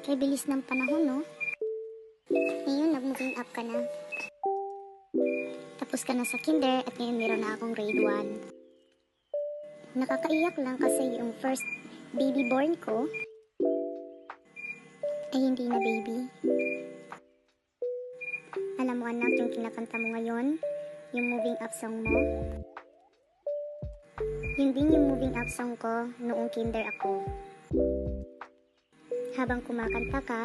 Kay bilis ng panahon, no? Ngayon, nag-moving up ka na. Tapos ka na sa kinder at ngayon meron na akong grade 1. Nakakaiyak lang kasi yung first baby born ko ay hindi na baby. Alam mo anak, yung kinakanta mo ngayon, yung moving up song mo, yun din yung moving up song ko noong kinder ako. Habang kumakanta ka,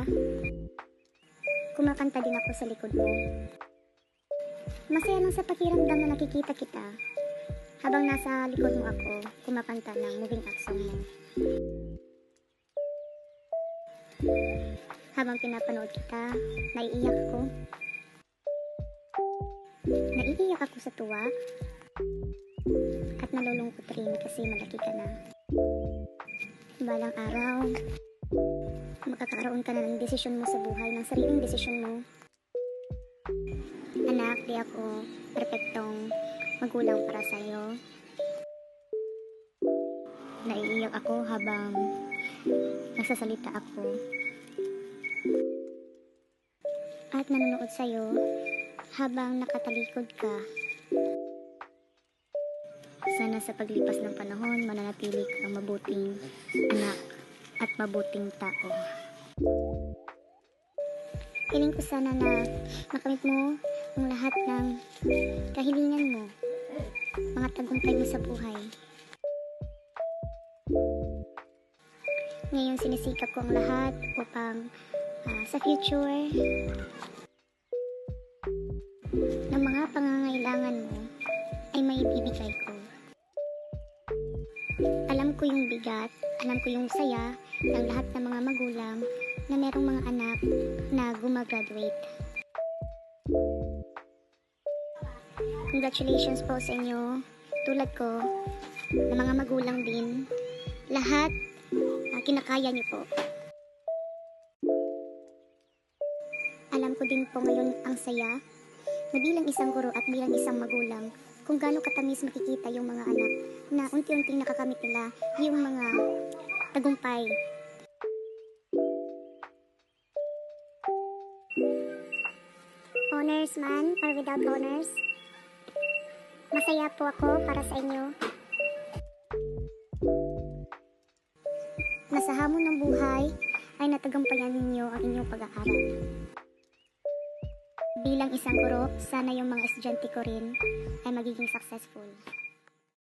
kumakanta din ako sa likod mo. Masaya lang sa pakiramdam na nakikita kita habang nasa likod mo ako, kumakanta ng moving up song mo. Habang pinapanood kita, naiiyak ako. Naiiyak ako sa tuwa at nalulungkot rin kasi malaki ka na. Balang araw, makakaroon ka na ng desisyon mo sa buhay, ng sariling desisyon mo. Anak, di ako perfectong magulang para sa'yo. Naiiyak ako habang nagsasalita ako. At nanonood sa'yo habang nakatalikod ka. Sana sa paglipas ng panahon, mananatili kang mabuting anak at mabuting tao. Hiling ko sana na makamit mo ang lahat ng kahilingan mo, mga tagumpay mo sa buhay. Ngayon sinisikap ko ang lahat upang sa future ng mga pangangailangan mo ay may bibigay ko. Alam ko yung bigat, alam ko yung saya ng lahat ng mga magulang na merong mga anak na gumagraduate. Congratulations po sa inyo, tulad ko, na mga magulang din. Lahat kinakaya niyo po. Alam ko din po ngayon ang saya na bilang isang guro at bilang isang magulang kung gaano katamis makikita yung mga anak na unti-unting nakakamit nila yung mga tagumpay. Honors man or without honors, masaya po ako para sa inyo. Na sa hamon ng buhay ay natagampayan ninyo ang inyong pag-aaral. Bilang isang guro, sana yung mga estudyante ko rin ay magiging successful.